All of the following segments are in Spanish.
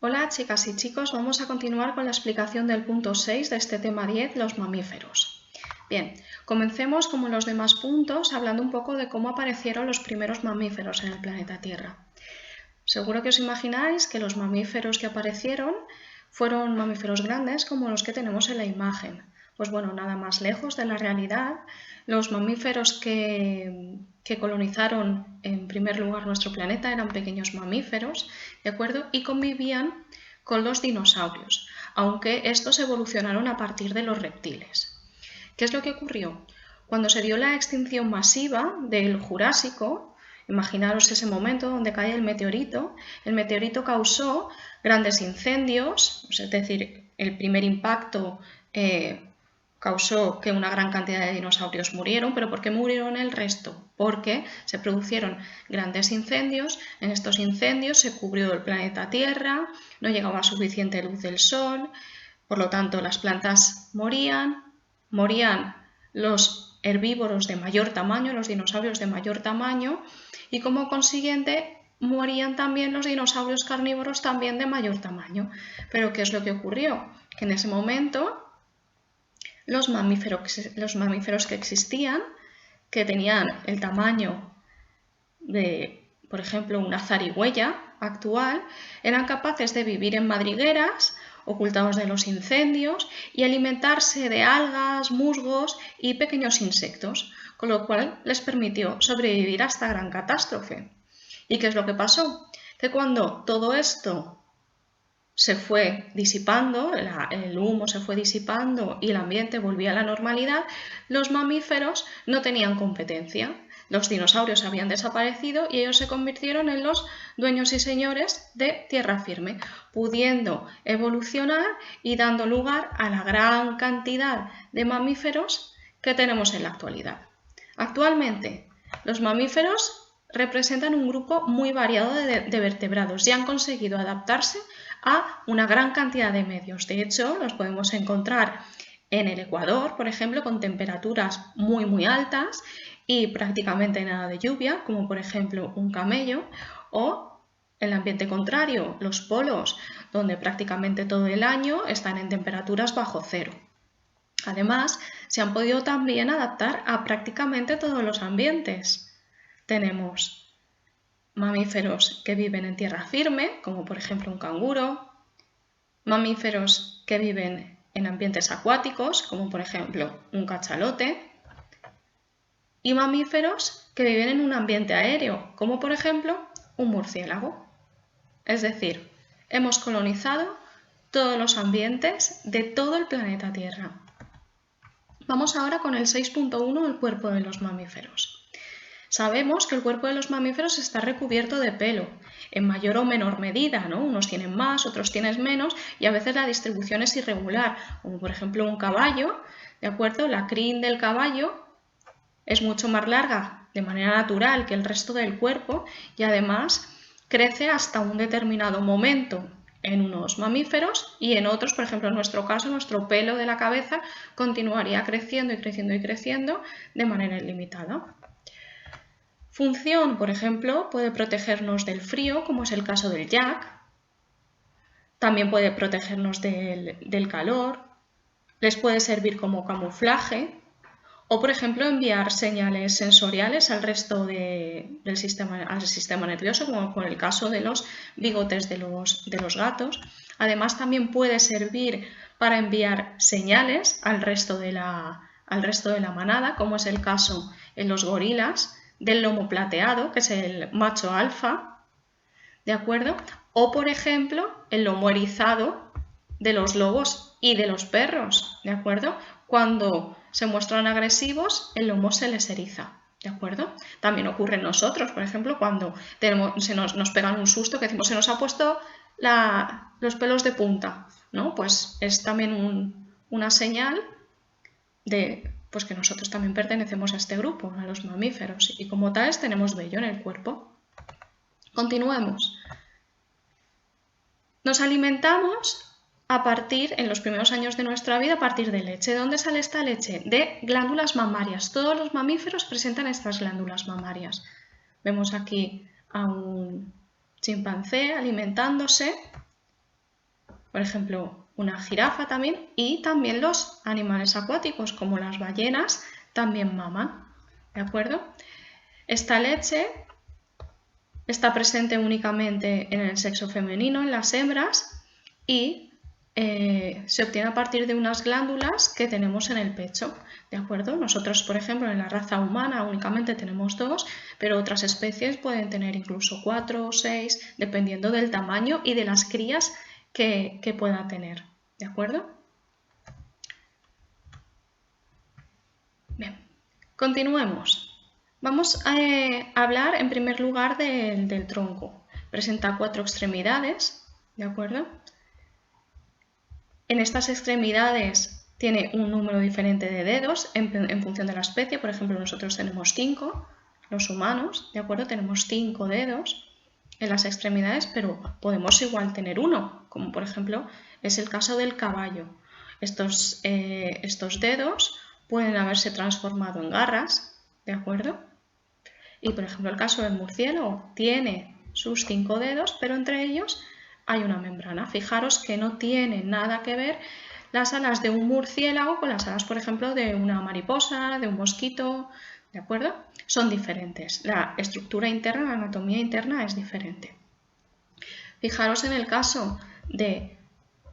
Hola chicas y chicos, vamos a continuar con la explicación del punto 6 de este tema 10, los mamíferos. Bien, comencemos como en los demás puntos hablando un poco de cómo aparecieron los primeros mamíferos en el planeta Tierra. Seguro que os imagináis que los mamíferos que aparecieron fueron mamíferos grandes como los que tenemos en la imagen. Pues bueno, nada más lejos de la realidad. Los mamíferos que colonizaron en primer lugar nuestro planeta eran pequeños mamíferos, ¿de acuerdo? Y convivían con los dinosaurios, aunque estos evolucionaron a partir de los reptiles. ¿Qué es lo que ocurrió? Cuando se dio la extinción masiva del Jurásico, imaginaros ese momento donde cae el meteorito causó grandes incendios, es decir, el primer impacto causó que una gran cantidad de dinosaurios murieron, pero ¿por qué murieron el resto? Porque se produjeron grandes incendios, en estos incendios se cubrió el planeta Tierra, no llegaba suficiente luz del sol, por lo tanto las plantas morían los herbívoros de mayor tamaño, los dinosaurios de mayor tamaño, y como consiguiente morían también los dinosaurios carnívoros también de mayor tamaño. Pero ¿qué es lo que ocurrió? Que en ese momento los mamíferos que existían, que tenían el tamaño de, por ejemplo, una zarigüeya actual, eran capaces de vivir en madrigueras, ocultados de los incendios, y alimentarse de algas, musgos y pequeños insectos, con lo cual les permitió sobrevivir a esta gran catástrofe. ¿Y qué es lo que pasó? Que cuando todo esto se fue disipando, el humo se fue disipando y el ambiente volvía a la normalidad, los mamíferos no tenían competencia. Los dinosaurios habían desaparecido y ellos se convirtieron en los dueños y señores de tierra firme, pudiendo evolucionar y dando lugar a la gran cantidad de mamíferos que tenemos en la actualidad. Actualmente, los mamíferos representan un grupo muy variado de vertebrados y han conseguido adaptarse a una gran cantidad de medios. De hecho, los podemos encontrar en el Ecuador, por ejemplo, con temperaturas muy altas y prácticamente nada de lluvia, como por ejemplo un camello, o el ambiente contrario, los polos, donde prácticamente todo el año están en temperaturas bajo cero. Además, se han podido también adaptar a prácticamente todos los ambientes. Tenemos mamíferos que viven en tierra firme, como por ejemplo un canguro, mamíferos que viven en ambientes acuáticos, como por ejemplo un cachalote, y mamíferos que viven en un ambiente aéreo, como por ejemplo un murciélago. Es decir, hemos colonizado todos los ambientes de todo el planeta Tierra. Vamos ahora con el 6.1 del cuerpo de los mamíferos. Sabemos que el cuerpo de los mamíferos está recubierto de pelo, en mayor o menor medida, ¿no? Unos tienen más, otros tienen menos, y a veces la distribución es irregular, como por ejemplo un caballo, ¿de acuerdo? La crin del caballo es mucho más larga de manera natural que el resto del cuerpo y además crece hasta un determinado momento en unos mamíferos y en otros, por ejemplo en nuestro caso, nuestro pelo de la cabeza continuaría creciendo y creciendo y creciendo de manera ilimitada. Función, por ejemplo, puede protegernos del frío, como es el caso del yak. También puede protegernos del calor. Les puede servir como camuflaje. O, por ejemplo, enviar señales sensoriales al resto al sistema nervioso, como con el caso de los bigotes de los gatos. Además, también puede servir para enviar señales al resto de la manada, como es el caso en los gorilas, del lomo plateado, que es el macho alfa, ¿de acuerdo? O, por ejemplo, el lomo erizado de los lobos y de los perros, ¿de acuerdo? Cuando se muestran agresivos, el lomo se les eriza, ¿de acuerdo? También ocurre en nosotros, por ejemplo, cuando nos pegan un susto, que decimos, se nos ha puesto los pelos de punta, ¿no? Pues es también una señal de pues que nosotros también pertenecemos a este grupo, a los mamíferos, y como tales tenemos vello en el cuerpo. Continuemos. Nos alimentamos en los primeros años de nuestra vida, a partir de leche. ¿De dónde sale esta leche? De glándulas mamarias. Todos los mamíferos presentan estas glándulas mamarias. Vemos aquí a un chimpancé alimentándose por ejemplo, una jirafa también, y también los animales acuáticos, como las ballenas, también maman, ¿de acuerdo? Esta leche está presente únicamente en el sexo femenino, en las hembras, y se obtiene a partir de unas glándulas que tenemos en el pecho, ¿de acuerdo? Nosotros, por ejemplo, en la raza humana únicamente tenemos 2, pero otras especies pueden tener incluso 4 o 6, dependiendo del tamaño y de las crías que pueda tener, ¿de acuerdo? Bien, continuemos. Vamos a hablar en primer lugar del tronco. Presenta 4 extremidades, ¿de acuerdo? En estas extremidades tiene un número diferente de dedos en función de la especie. Por ejemplo, nosotros tenemos 5, los humanos, ¿de acuerdo? Tenemos 5 dedos en las extremidades, pero podemos igual tener 1, como por ejemplo es el caso del caballo. Estos dedos pueden haberse transformado en garras, ¿de acuerdo? Y por ejemplo el caso del murciélago tiene sus 5 dedos, pero entre ellos hay una membrana. Fijaros que no tiene nada que ver las alas de un murciélago con las alas, por ejemplo, de una mariposa, de un mosquito, ¿de acuerdo? Son diferentes. La estructura interna, la anatomía interna es diferente. Fijaros en el caso de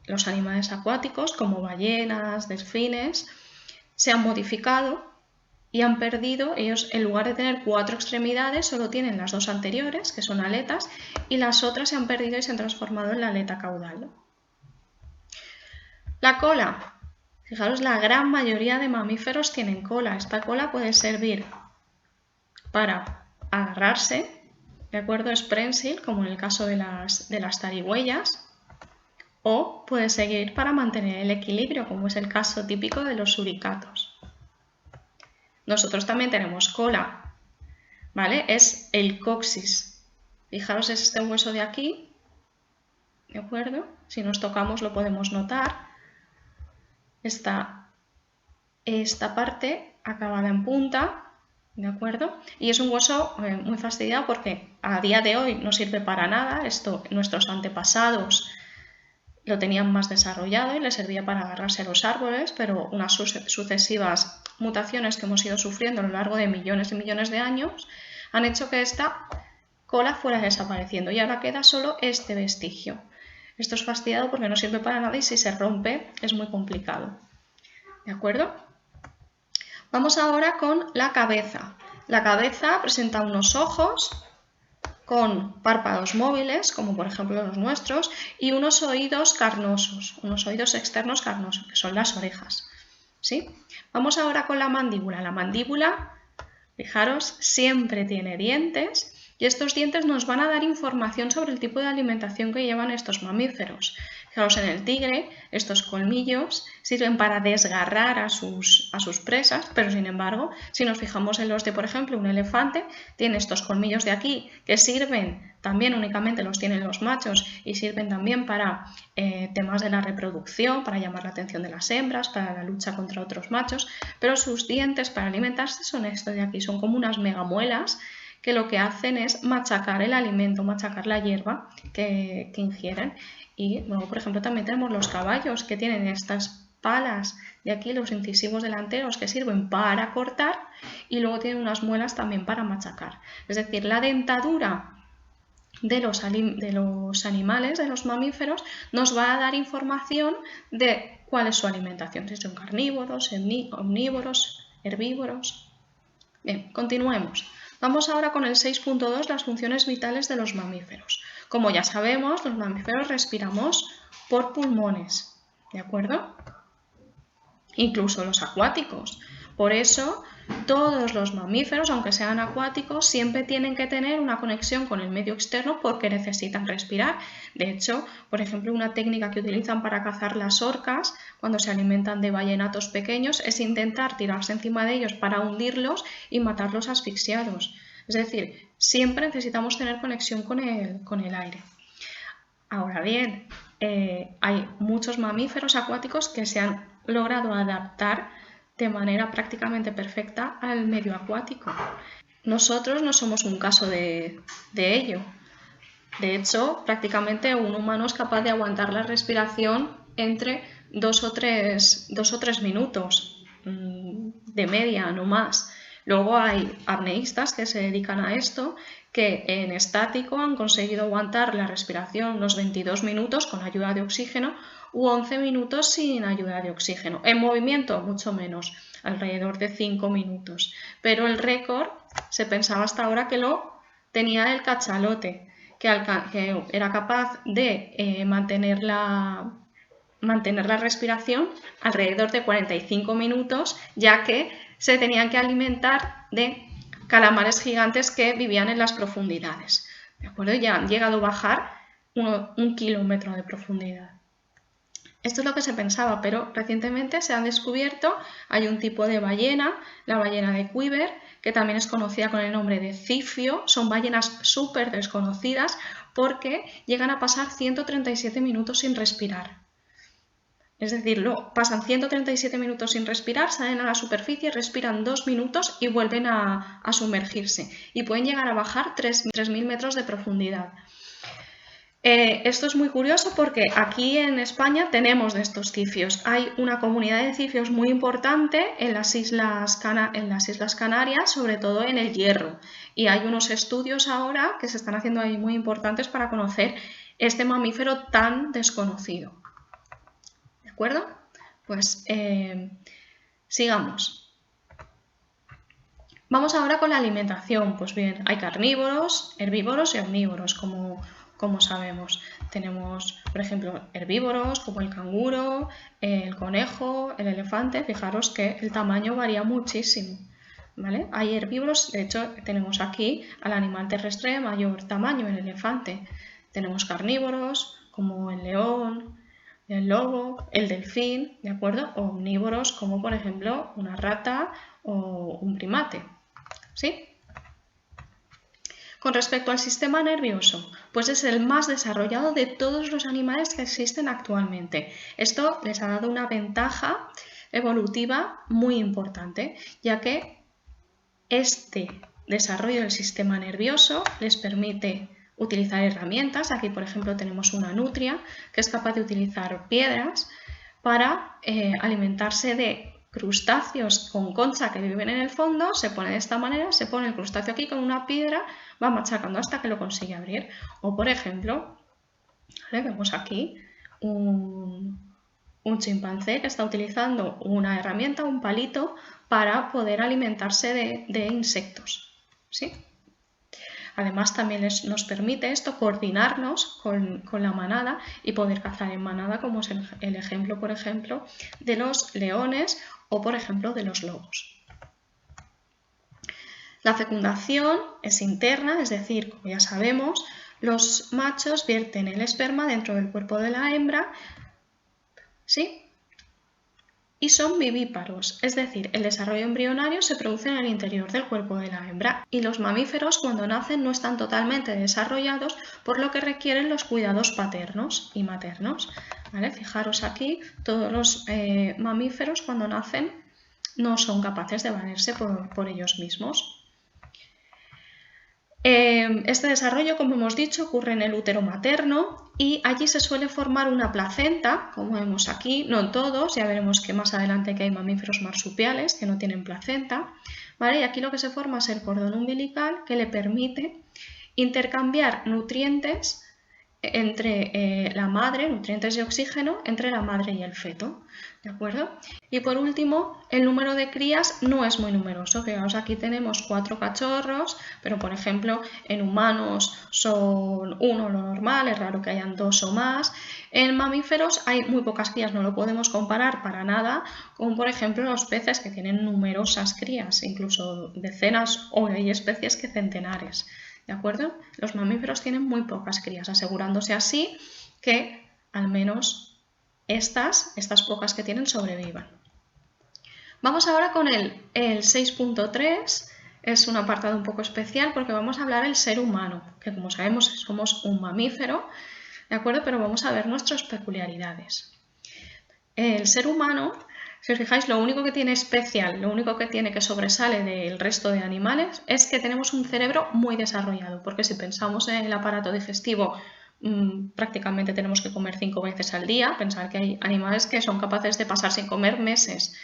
los animales acuáticos, como ballenas, delfines, se han modificado y han perdido, ellos en lugar de tener 4 extremidades solo tienen las 2 anteriores, que son aletas, y las otras se han perdido y se han transformado en la aleta caudal. La cola. Fijaros, la gran mayoría de mamíferos tienen cola. Esta cola puede servir para agarrarse, ¿de acuerdo? Es prensil, como en el caso de las zarigüeyas, o puede servir para mantener el equilibrio, como es el caso típico de los suricatos. Nosotros también tenemos cola, ¿vale? Es el coxis. Fijaros, es este hueso de aquí, ¿de acuerdo? Si nos tocamos lo podemos notar. Esta parte acabada en punta, ¿de acuerdo? Y es un hueso muy fastidiado porque a día de hoy no sirve para nada. Esto nuestros antepasados lo tenían más desarrollado y les servía para agarrarse a los árboles, pero unas sucesivas mutaciones que hemos ido sufriendo a lo largo de millones y millones de años han hecho que esta cola fuera desapareciendo y ahora queda solo este vestigio. Esto es fastidiado porque no sirve para nada y si se rompe es muy complicado. ¿De acuerdo? Vamos ahora con la cabeza. La cabeza presenta unos ojos con párpados móviles, como por ejemplo los nuestros, y unos oídos carnosos, unos oídos externos carnosos, que son las orejas. ¿Sí? Vamos ahora con la mandíbula. La mandíbula, fijaros, siempre tiene dientes y estos dientes nos van a dar información sobre el tipo de alimentación que llevan estos mamíferos. Fijaros, en el tigre, estos colmillos sirven para desgarrar a sus presas, pero sin embargo, si nos fijamos en los de, por ejemplo, un elefante, tiene estos colmillos de aquí que sirven, también únicamente los tienen los machos y sirven también para temas de la reproducción, para llamar la atención de las hembras, para la lucha contra otros machos, pero sus dientes para alimentarse son estos de aquí, son como unas megamuelas que lo que hacen es machacar el alimento, machacar la hierba que ingieren. Y luego, por ejemplo, también tenemos los caballos que tienen estas palas de aquí, los incisivos delanteros, que sirven para cortar y luego tienen unas muelas también para machacar. Es decir, la dentadura de los animales, de los mamíferos, nos va a dar información de cuál es su alimentación, si son carnívoros, omnívoros, herbívoros. Bien, continuemos. Vamos ahora con el 6.2, las funciones vitales de los mamíferos. Como ya sabemos, los mamíferos respiramos por pulmones, ¿de acuerdo? Incluso los acuáticos. Por eso, todos los mamíferos, aunque sean acuáticos, siempre tienen que tener una conexión con el medio externo porque necesitan respirar. De hecho, por ejemplo, una técnica que utilizan para cazar las orcas cuando se alimentan de ballenatos pequeños es intentar tirarse encima de ellos para hundirlos y matarlos asfixiados. Es decir, siempre necesitamos tener conexión con el aire. Ahora bien, hay muchos mamíferos acuáticos que se han logrado adaptar de manera prácticamente perfecta al medio acuático. Nosotros no somos un caso de ello. De hecho, prácticamente un humano es capaz de aguantar la respiración entre 2 o 3 minutos de media, no más. Luego hay apneístas que se dedican a esto, que en estático han conseguido aguantar la respiración unos 22 minutos con ayuda de oxígeno u 11 minutos sin ayuda de oxígeno. En movimiento, mucho menos, alrededor de 5 minutos. Pero el récord se pensaba hasta ahora que lo tenía el cachalote, que era capaz de mantener la respiración alrededor de 45 minutos, ya que se tenían que alimentar de calamares gigantes que vivían en las profundidades. ¿De acuerdo? Ya han llegado a bajar 1 kilómetro de profundidad. Esto es lo que se pensaba, pero recientemente se han descubierto, hay un tipo de ballena, la ballena de Kuiper, que también es conocida con el nombre de zifio. Son ballenas súper desconocidas porque llegan a pasar 137 minutos sin respirar. Es decir, pasan 137 minutos sin respirar, salen a la superficie, respiran 2 minutos y vuelven a sumergirse. Y pueden llegar a bajar 3.000 metros de profundidad. Esto es muy curioso porque aquí en España tenemos de estos cifios. Hay una comunidad de cifios muy importante en las Islas Canarias, sobre todo en el Hierro. Y hay unos estudios ahora que se están haciendo ahí muy importantes para conocer este mamífero tan desconocido. ¿De acuerdo? Pues sigamos. Vamos ahora con la alimentación. Pues bien, hay carnívoros, herbívoros y omnívoros, como sabemos. Tenemos, por ejemplo, herbívoros como el canguro, el conejo, el elefante. Fijaros que el tamaño varía muchísimo, ¿vale? Hay herbívoros, de hecho tenemos aquí al animal terrestre de mayor tamaño, el elefante. Tenemos carnívoros como el león, el lobo, el delfín, ¿de acuerdo? O omnívoros como por ejemplo una rata o un primate, ¿sí? Con respecto al sistema nervioso, pues es el más desarrollado de todos los animales que existen actualmente. Esto les ha dado una ventaja evolutiva muy importante, ya que este desarrollo del sistema nervioso les permite utilizar herramientas. Aquí, por ejemplo, tenemos una nutria que es capaz de utilizar piedras para alimentarse de crustáceos con concha que viven en el fondo. Se pone de esta manera, se pone el crustáceo aquí con una piedra, va machacando hasta que lo consigue abrir. O, por ejemplo, ¿vale? Vemos aquí un chimpancé que está utilizando una herramienta, un palito, para poder alimentarse de insectos, ¿sí? Además, también nos permite esto coordinarnos con la manada y poder cazar en manada, como es el ejemplo, por ejemplo, de los leones o, por ejemplo, de los lobos. La fecundación es interna, es decir, como ya sabemos, los machos vierten el esperma dentro del cuerpo de la hembra, ¿sí? Y son vivíparos, es decir, el desarrollo embrionario se produce en el interior del cuerpo de la hembra y los mamíferos cuando nacen no están totalmente desarrollados, por lo que requieren los cuidados paternos y maternos, ¿vale? Fijaros aquí, todos los mamíferos cuando nacen no son capaces de valerse por ellos mismos. Este desarrollo, como hemos dicho, ocurre en el útero materno y allí se suele formar una placenta, como vemos aquí, no en todos, ya veremos que más adelante que hay mamíferos marsupiales que no tienen placenta, ¿vale? Y aquí lo que se forma es el cordón umbilical que le permite intercambiar nutrientes entre la madre, nutrientes de oxígeno, entre la madre y el feto, ¿de acuerdo? Y por último, el número de crías no es muy numeroso. Fijaos, aquí tenemos 4 cachorros, pero por ejemplo en humanos son 1 lo normal, es raro que hayan 2 o más. En mamíferos hay muy pocas crías, no lo podemos comparar para nada con por ejemplo los peces que tienen numerosas crías, incluso decenas, o hay especies que centenares. ¿De acuerdo? Los mamíferos tienen muy pocas crías, asegurándose así que al menos estas pocas que tienen sobrevivan. Vamos ahora con el 6.3, es un apartado un poco especial porque vamos a hablar del ser humano, que como sabemos somos un mamífero, ¿de acuerdo? Pero vamos a ver nuestras peculiaridades. El ser humano Si os fijáis, lo único que tiene especial, lo único que tiene que sobresale del resto de animales es que tenemos un cerebro muy desarrollado, porque si pensamos en el aparato digestivo, prácticamente tenemos que comer 5 veces al día. Pensar que hay animales que son capaces de pasar sin comer meses.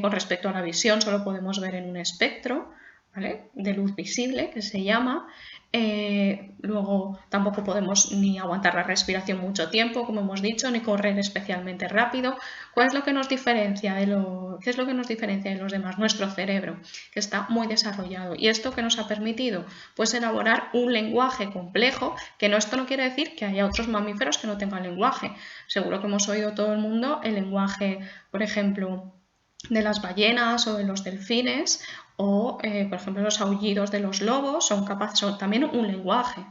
Con respecto a la visión, solo podemos ver en un espectro, ¿vale?, de luz visible, que se llama. Luego tampoco podemos ni aguantar la respiración mucho tiempo, como hemos dicho, ni correr especialmente rápido. ¿Cuál es lo que nos diferencia ¿Qué es lo que nos diferencia de los demás? Nuestro cerebro, que está muy desarrollado. ¿Y esto qué nos ha permitido? Pues elaborar un lenguaje complejo, que esto no quiere decir que haya otros mamíferos que no tengan lenguaje. Seguro que hemos oído todo el mundo el lenguaje, por ejemplo, de las ballenas o de los delfines, o por ejemplo los aullidos de los lobos son también un lenguaje,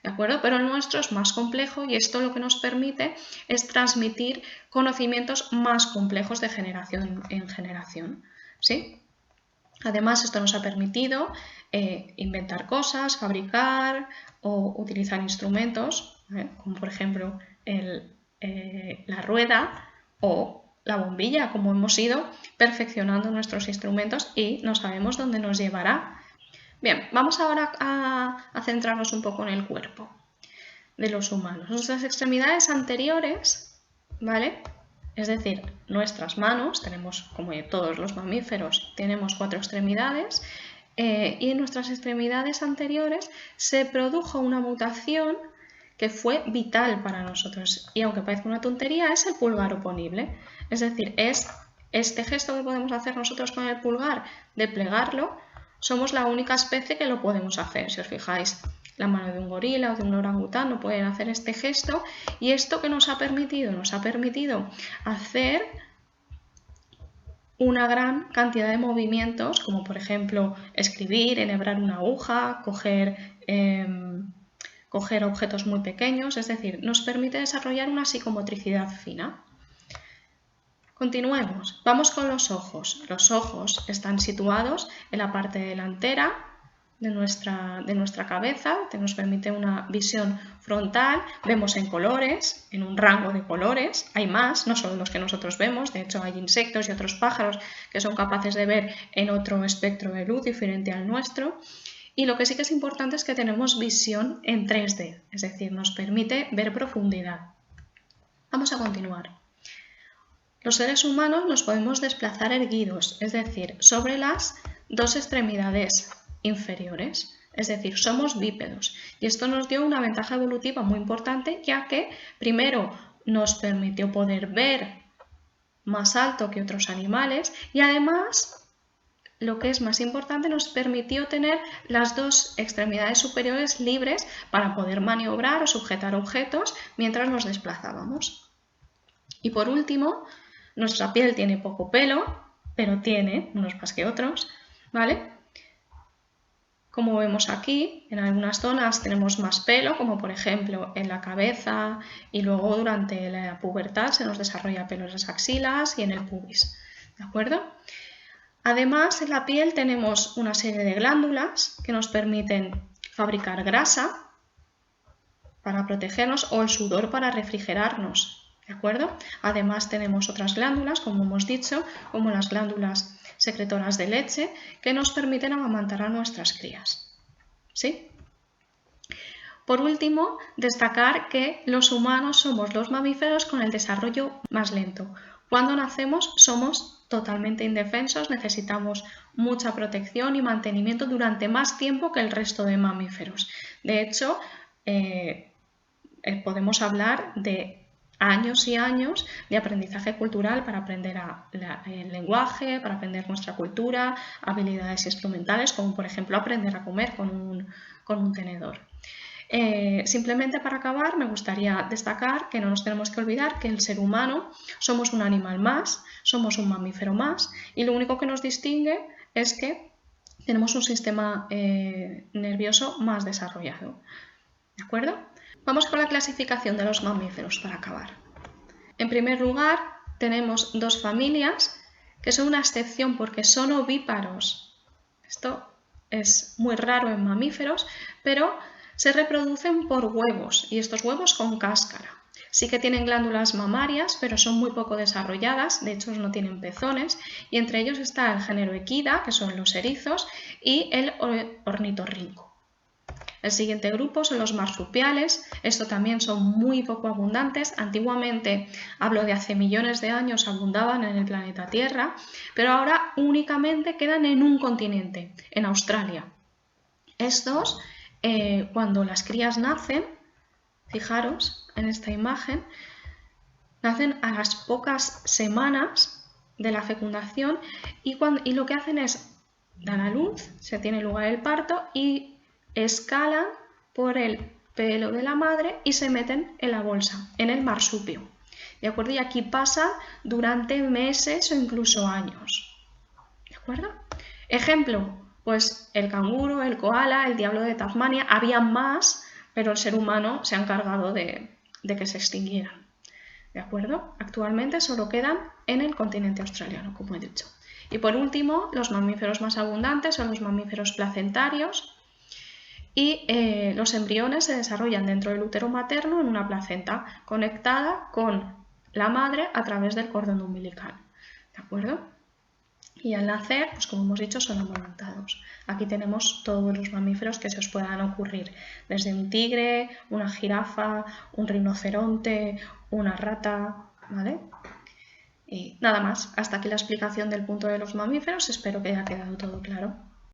¿de acuerdo? Pero el nuestro es más complejo y esto lo que nos permite es transmitir conocimientos más complejos de generación en generación, ¿sí? Además, esto nos ha permitido inventar cosas, fabricar o utilizar instrumentos, como por ejemplo la rueda o la bombilla, como hemos ido perfeccionando nuestros instrumentos y no sabemos dónde nos llevará. Bien, vamos ahora a centrarnos un poco en el cuerpo de los humanos. Nuestras extremidades anteriores, ¿vale?, es decir, nuestras manos, tenemos, como todos los mamíferos, tenemos 4 extremidades, y en nuestras extremidades anteriores se produjo una mutación que fue vital para nosotros, y aunque parezca una tontería, es el pulgar oponible. Es decir, es este gesto que podemos hacer nosotros con el pulgar de plegarlo. Somos la única especie que lo podemos hacer. Si os fijáis, la mano de un gorila o de un orangután no pueden hacer este gesto, y esto que nos ha permitido hacer una gran cantidad de movimientos, como por ejemplo escribir, enhebrar una aguja, coger objetos muy pequeños, es decir, nos permite desarrollar una psicomotricidad fina. Continuemos, vamos con los ojos. Los ojos están situados en la parte delantera de nuestra cabeza, que nos permite una visión frontal. Vemos en colores, en un rango de colores, hay más, no solo los que nosotros vemos, de hecho hay insectos y otros pájaros que son capaces de ver en otro espectro de luz diferente al nuestro. Y lo que sí que es importante es que tenemos visión en 3D, es decir, nos permite ver profundidad. Vamos a continuar. Los seres humanos nos podemos desplazar erguidos, es decir, sobre las 2 extremidades inferiores, es decir, somos bípedos. Y esto nos dio una ventaja evolutiva muy importante, ya que primero nos permitió poder ver más alto que otros animales y además, lo que es más importante, nos permitió tener las 2 extremidades superiores libres para poder maniobrar o sujetar objetos mientras nos desplazábamos. Y por último, nuestra piel tiene poco pelo, pero tiene unos más que otros, ¿vale? Como vemos aquí, en algunas zonas tenemos más pelo, como por ejemplo en la cabeza, y luego durante la pubertad se nos desarrolla pelo en las axilas y en el pubis, ¿de acuerdo? Además, en la piel tenemos una serie de glándulas que nos permiten fabricar grasa para protegernos o el sudor para refrigerarnos, ¿de acuerdo? Además tenemos otras glándulas, como hemos dicho, como las glándulas secretoras de leche, que nos permiten amamantar a nuestras crías, ¿sí? Por último, destacar que los humanos somos los mamíferos con el desarrollo más lento. Cuando nacemos somos totalmente indefensos, necesitamos mucha protección y mantenimiento durante más tiempo que el resto de mamíferos. De hecho, podemos hablar de años y años de aprendizaje cultural para aprender el lenguaje, para aprender nuestra cultura, habilidades instrumentales, como por ejemplo aprender a comer con un tenedor. Simplemente para acabar, me gustaría destacar que no nos tenemos que olvidar que el ser humano somos un animal más, somos un mamífero más, y lo único que nos distingue es que tenemos un sistema nervioso más desarrollado. ¿De acuerdo? Vamos con la clasificación de los mamíferos para acabar. En primer lugar, tenemos 2 familias que son una excepción porque son ovíparos. Esto es muy raro en mamíferos, pero se reproducen por huevos y estos huevos con cáscara. sí que tienen glándulas mamarias, pero son muy poco desarrolladas, de hecho no tienen pezones, y entre ellos está el género Equida, que son los erizos, y el ornitorrinco. El siguiente grupo son los marsupiales, estos también son muy poco abundantes. Antiguamente, hablo de hace millones de años, abundaban en el planeta Tierra, pero ahora únicamente quedan en un continente, en Australia. Estos, cuando las crías nacen, fijaros en esta imagen, nacen a las pocas semanas de la fecundación y lo que hacen es dar a luz, se tiene lugar el parto y escalan por el pelo de la madre y se meten en la bolsa, en el marsupio. ¿De acuerdo? Y aquí pasan durante meses o incluso años. ¿De acuerdo? Ejemplo, pues el canguro, el koala, el diablo de Tasmania, había más, pero el ser humano se ha encargado de que se extinguieran. ¿De acuerdo? Actualmente solo quedan en el continente australiano, como he dicho. Y por último, los mamíferos más abundantes son los mamíferos placentarios y los embriones se desarrollan dentro del útero materno en una placenta conectada con la madre a través del cordón umbilical. ¿De acuerdo? Y al nacer, pues como hemos dicho, son amamantados. Aquí tenemos todos los mamíferos que se os puedan ocurrir, desde un tigre, una jirafa, un rinoceronte, una rata, ¿vale? Y nada más, hasta aquí la explicación del punto de los mamíferos, espero que haya quedado todo claro.